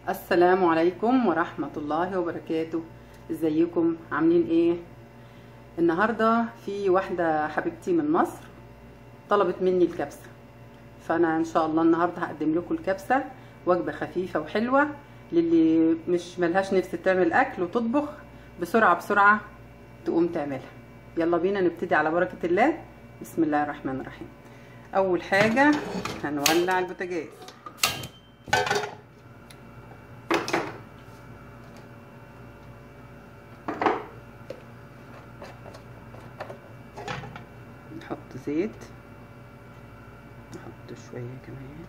السلام عليكم ورحمة الله وبركاته. ازيكم عاملين ايه؟ النهاردة في واحدة حبيبتي من مصر طلبت مني الكبسة، فانا ان شاء الله النهاردة هقدم لكم الكبسة، وجبة خفيفة وحلوة للي مش ملهاش نفس تعمل اكل وتطبخ بسرعة تقوم تعملها. يلا بينا نبتدي على بركة الله. بسم الله الرحمن الرحيم. اول حاجة هنولع البوتاجاز. نحط زيت، نحط شوية كمان.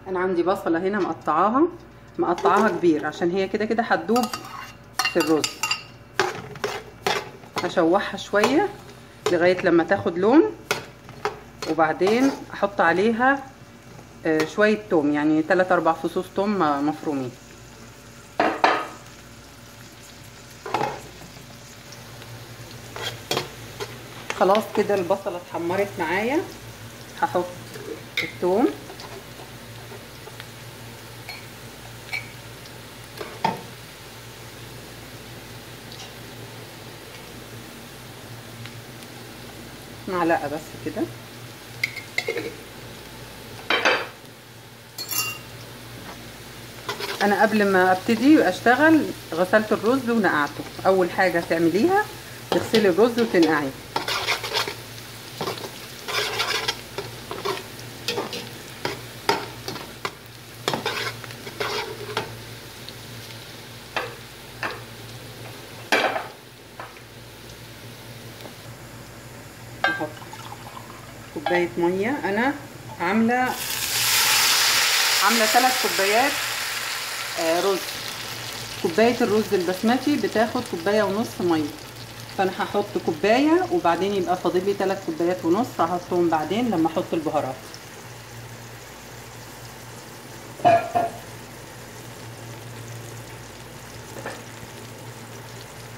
انا عندي بصلة هنا مقطعاها كبير عشان هي كده هتدوب في الرز. هشوحها شوية لغاية لما تاخد لون، وبعدين احط عليها شوية توم، يعني 3-4 فصوص توم مفرومين. خلاص كده البصلة اتحمرت معايا، هحط الثوم معلقة بس كده. انا قبل ما ابتدي اشتغل غسلت الرز ونقعته. اول حاجة تعمليها تغسلي الرز وتنقعيه. احط كوبايه ميه. انا عامله 3 كوبايات رز. كوبايه الرز البسمتي بتاخد 1.5 كوبايه ميه، فانا هحط كوبايه وبعدين يبقى فاضل لي 3.5 كوبايات هحطهم بعدين لما احط البهارات.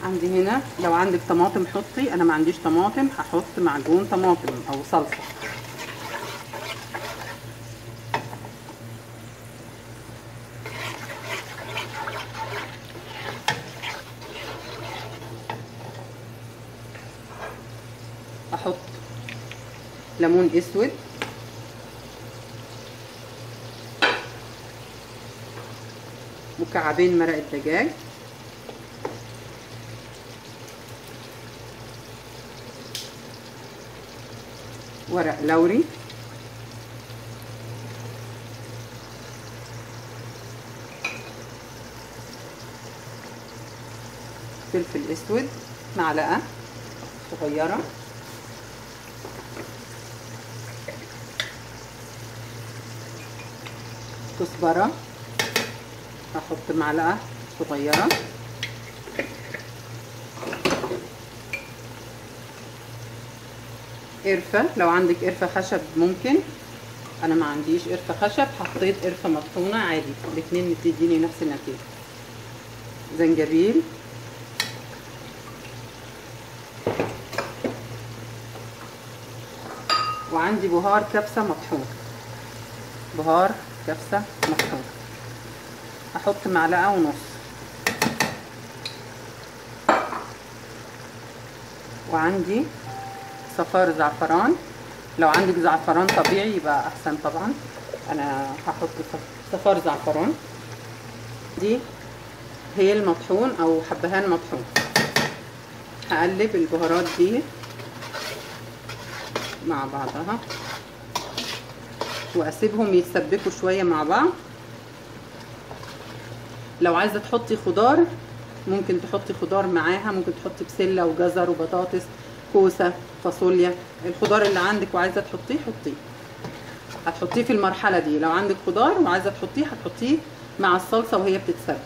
عندي هنا لو عندك طماطم حطي، انا ما عنديش طماطم هحط معجون طماطم او صلصه. احط ليمون اسود، مكعبين مرق الدجاج، ورق لوري، فلفل اسود معلقه صغيره، كزبره هحط معلقه صغيره، قرفه لو عندك قرفه خشب ممكن، انا ما عنديش قرفه خشب، حطيت قرفه مطحونه عادي، الاثنين بتديني نفس النتيجه. زنجبيل، وعندي بهار كبسه مطحون، بهار كبسه مطحون هحط 1.5 معلقة. وعندي صفار زعفران، لو عندك زعفران طبيعي يبقى احسن طبعا، انا هحط صفار زعفران. دي هيل مطحون او حبهان مطحون. هقلب البهارات دي مع بعضها واسيبهم يتسبكوا شويه مع بعض. لو عايزه تحطي خضار ممكن تحطي خضار معاها، ممكن تحطي بسله وجزر وبطاطس، كوسه، فاصوليا، الخضار اللي عندك وعايزه تحطيه حطيه. هتحطيه في المرحله دي. لو عندك خضار وعايزه تحطيه هتحطيه مع الصلصه وهي بتتسبك.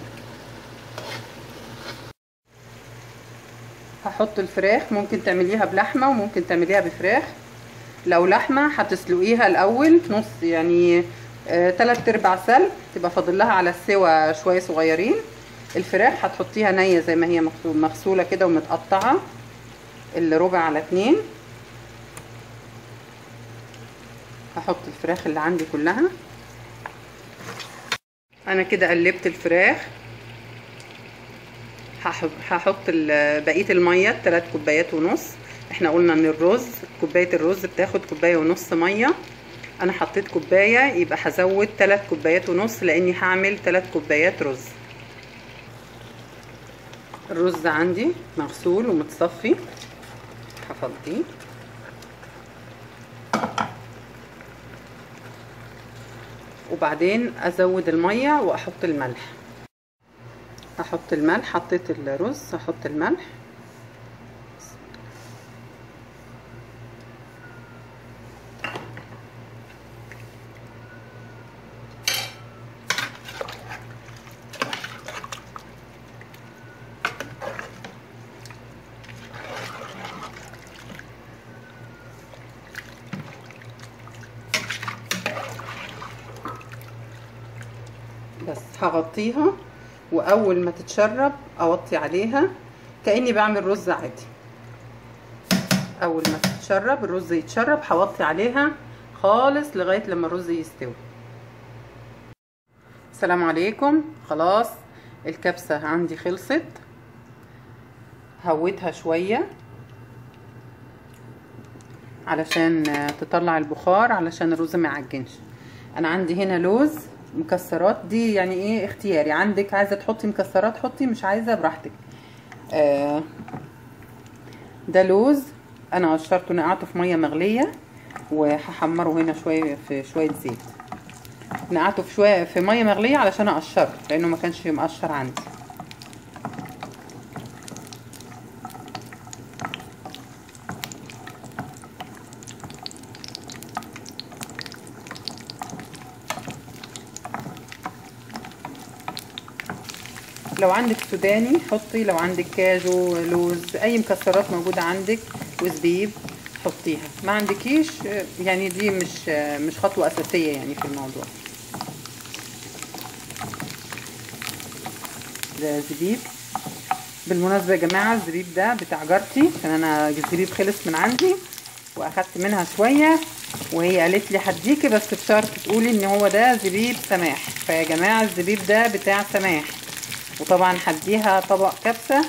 هحط الفراخ، ممكن تعمليها بلحمه وممكن تعمليها بفراخ. لو لحمه هتسلقيها الاول نص، يعني 3/4 سلق، تبقى فاضل لها على السوا شويه صغيرين. الفراخ هتحطيها نيه زي ما هي مغسوله كده ومتقطعه، الربع على 2. هحط الفراخ اللي عندي كلها. انا كده قلبت الفراخ. هحط بقيه الميه 3 كوبايات ونص. احنا قلنا ان الرز كوبايه الرز بتاخد كوبايه ونص ميه، انا حطيت كوبايه يبقى هزود 3 كوبايات ونص لاني هعمل 3 كوبايات رز. الرز عندي مغسول ومتصفي، هفضيه. وبعدين ازود الميه واحط الملح. احط الملح، حطيت الرز احط الملح. بس هغطيها، واول ما تتشرب اوطي عليها كاني بعمل رز عادي. اول ما تتشرب الرز يتشرب هوطي عليها خالص لغايه لما الرز يستوي. السلام عليكم. خلاص الكبسه عندي خلصت، هويتها شويه علشان تطلع البخار علشان الرز ما يعجنش. انا عندي هنا لوز مكسرات، دي يعني ايه اختياري، عندك عايزه تحطي مكسرات حطي، مش عايزه براحتك. ده لوز انا قشرته نقعته في ميه مغليه وهحمره هنا شويه في شويه زيت. نقعته في شويه في ميه مغليه علشان اقشره لانه ما كانش مقشر عندي. لو عندك سوداني حطي، لو عندك كاجو لوز اي مكسرات موجوده عندك وزبيب حطيها، ما عندكيش يعني دي مش خطوه اساسيه يعني في الموضوع. ده زبيب بالمناسبه يا جماعه، الزبيب ده بتاع جارتي عشان انا الزبيب خلص من عندي واخدت منها شويه وهي قالت لي هديكي بس بشرط تقولي ان هو ده زبيب سماح. فيا جماعه الزبيب ده بتاع سماح، وطبعا هديها طبق كبسه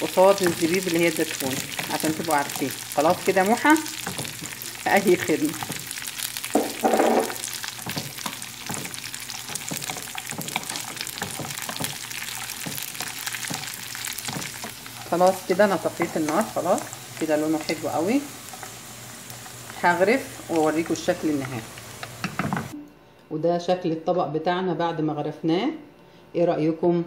قصاد الزبيب اللي هي ادتهوني عشان تبقوا عارفين. خلاص كده موحه اي خدمه. خلاص كده انا طفيت النار، خلاص كده لونه حلو قوي. هغرف واوريكم الشكل النهائي. وده شكل الطبق بتاعنا بعد ما غرفناه. ايه رايكم؟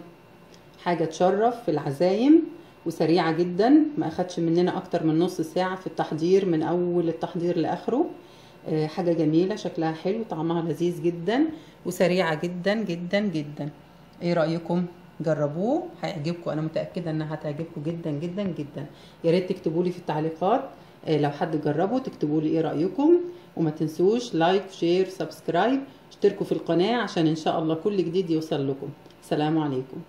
حاجه تشرف في العزايم وسريعه جدا، ما اخدش مننا اكتر من نص ساعه في التحضير من اول التحضير لاخره. حاجه جميله شكلها حلو طعمها لذيذ جدا وسريعه جدا جدا جدا. ايه رايكم؟ جربوه هيعجبكم، انا متاكده انها هتعجبكم جدا جدا جدا. يا ريت تكتبوا لي في التعليقات لو حد جربه تكتبوا لي ايه رايكم، وما تنسوش لايك شير سبسكرايب، اشتركوا في القناه عشان ان شاء الله كل جديد يوصل لكم. سلام عليكم.